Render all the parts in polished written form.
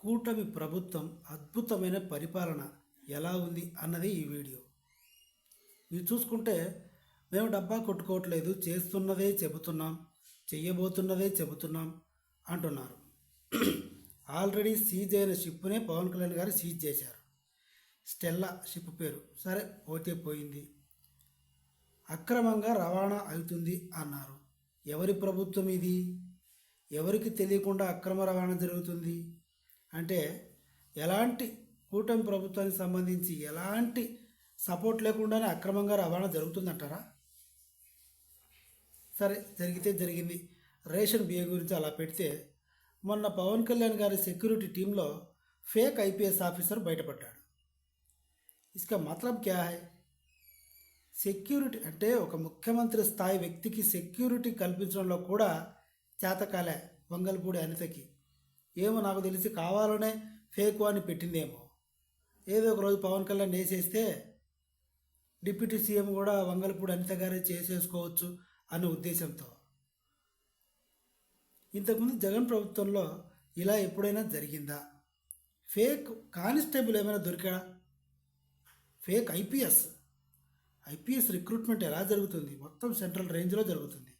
కూటమి ప్రభుత్వం అద్భుతమైన పరిపాలన ఎలా ఉంది అన్నది ఈ వీడియో. మీరు చూసుకుంటే మేము డబ్బా కొట్టుకోవట్లేదు, చేస్తున్నదే చెబుతున్నాం, చెయ్యబోతున్నదే చెబుతున్నాం అంటున్నారు. ఆల్రెడీ సీజ్ అయిన షిప్నే పవన్ కళ్యాణ్ గారు సీజ్ చేశారు. స్టెల్లా షిప్ పేరు, సరే పోతే పోయింది. అక్రమంగా రవాణా అవుతుంది అన్నారు. ఎవరి ప్రభుత్వం ఇది? ఎవరికి తెలియకుండా అక్రమ రవాణా జరుగుతుంది అంటే ఎలాంటి కూటమి ప్రభుత్వానికి సంబంధించి ఎలాంటి సపోర్ట్ లేకుండానే అక్రమంగా రవాణా జరుగుతుందంటారా? సరే, జరిగితే జరిగింది. రేషన్ బియ్యం గురించి అలా పెడితే, మొన్న పవన్ కళ్యాణ్ గారి సెక్యూరిటీ టీంలో ఫేక్ ఐపీఎస్ ఆఫీసర్ బయటపడ్డాడు. ఇసుక మతలబ్ క్యా హై? సెక్యూరిటీ అంటే ఒక ముఖ్యమంత్రి స్థాయి వ్యక్తికి సెక్యూరిటీ కల్పించడంలో కూడా చేతకాలే వంగల్పూడి అనితకి. ఏమో నాకు తెలిసి కావాలనే ఫేక్ వాడిని పెట్టిందేమో. ఏదో ఒక రోజు పవన్ కళ్యాణ్ వేసేస్తే డిప్యూటీ సీఎం కూడా వంగల్పూడి అనిత గారే చేసేసుకోవచ్చు అనే ఉద్దేశంతో. ఇంతకుముందు జగన్ ప్రభుత్వంలో ఇలా ఎప్పుడైనా జరిగిందా? ఫేక్ కానిస్టేబుల్ ఏమైనా దొరికాడా? ఫేక్ ఐపీఎస్ రిక్రూట్మెంట్ ఎలా జరుగుతుంది? మొత్తం సెంట్రల్ రేంజ్లో జరుగుతుంది.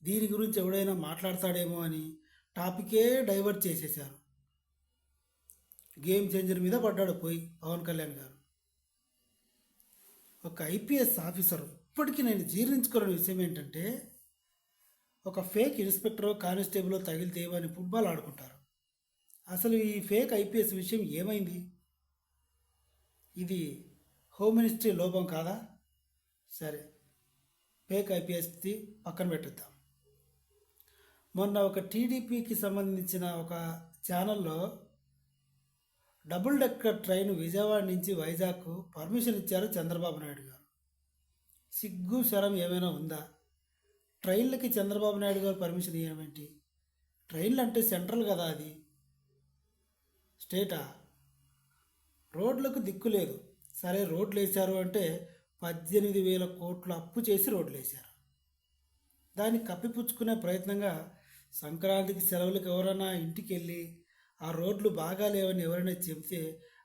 దీని గురించి ఎవడైనా మాట్లాడతాడేమో అని టాపికే డైవర్ట్ చేసేశారు. గేమ్ చేంజర్ మీద పడ్డాడు పోయి పవన్ కళ్యాణ్ గారు. ఒక ఐపీఎస్ ఆఫీసర్, ఇప్పటికీ నేను జీర్ణించుకోలేని విషయం ఏంటంటే, ఒక ఫేక్ ఇన్స్పెక్టర్ కానిస్టేబుల్ తగిలితే అని ఫుట్బాల్ ఆడుకుంటారు. అసలు ఈ ఫేక్ ఐపీఎస్ విషయం ఏమైంది? ఇది హోమ్ మినిస్ట్రీ లోపం కాదా? సరే, ఫేక్ ఐపీఎస్ది పక్కన పెట్టేద్దాం. మొన్న ఒక టీడీపీకి సంబంధించిన ఒక ఛానల్లో డబుల్ డెక్కర్ ట్రైన్ విజయవాడ నుంచి వైజాగ్ పర్మిషన్ ఇచ్చారు చంద్రబాబు నాయుడు గారు. సిగ్గు శరం ఏమైనా ఉందా? ట్రైన్లకి చంద్రబాబు నాయుడు గారు పర్మిషన్ ఇవ్వమేంటి? ట్రైన్లు అంటే సెంట్రల్ కదా, అది స్టేటా? రోడ్లకు దిక్కు లేదు. సరే, రోడ్లు వేశారు అంటే 18,000 కోట్లు అప్పు చేసి రోడ్లు వేశారు. దాన్ని కప్పిపుచ్చుకునే ప్రయత్నంగా సంక్రాంతికి సెలవులకు ఎవరైనా ఇంటికి వెళ్ళి ఆ రోడ్లు బాగాలేవని ఎవరైనా చెబితే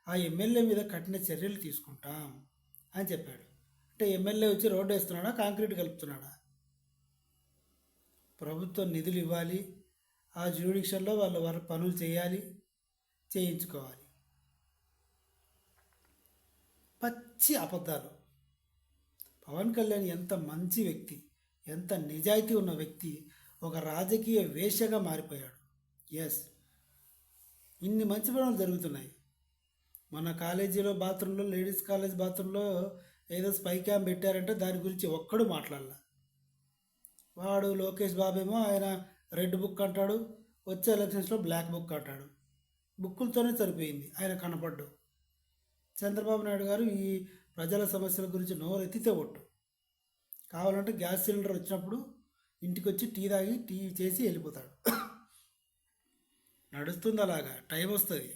ఆ ఎమ్మెల్యే మీద కఠిన చర్యలు తీసుకుంటాం అని చెప్పాడు. అంటే ఎమ్మెల్యే వచ్చి రోడ్డు వేస్తున్నాడా, కాంక్రీట్ కలుపుతున్నాడా? ప్రభుత్వం నిధులు ఇవ్వాలి, ఆ జ్యూడిక్షన్లో వాళ్ళ పనులు చేయాలి, చేయించుకోవాలి. పచ్చి అబద్ధాలు. పవన్ కళ్యాణ్ ఎంత మంచి వ్యక్తి, ఎంత నిజాయితీ ఉన్న వ్యక్తి ఒక రాజకీయ వేశ్యగా మారిపోయాడు. ఎస్, ఇన్ని మంచి పనులు జరుగుతున్నాయి. మన కాలేజీలో బాత్రూంలో, లేడీస్ కాలేజ్ బాత్రూంలో ఏదో స్పై క్యామ్ పెట్టారంటే దాని గురించి ఒక్కడు మాట్లాడాల. వాడు లోకేష్ బాబేమో ఆయన రెడ్ బుక్ అంటాడు, వచ్చే ఎలక్షన్స్లో బ్లాక్ బుక్ అంటాడు. బుక్కులతోనే సరిపోయింది ఆయన కనపడ్డు. చంద్రబాబు నాయుడు గారు ఈ ప్రజల సమస్యల గురించి నోరెత్తితే ఒట్టు. కావాలంటే గ్యాస్ సిలిండర్ వచ్చినప్పుడు ఇంటికి వచ్చి టీ తాగి టీ చేసి వెళ్ళిపోతాడు. నడుస్తుంది అలాగా, టైం వస్తుంది.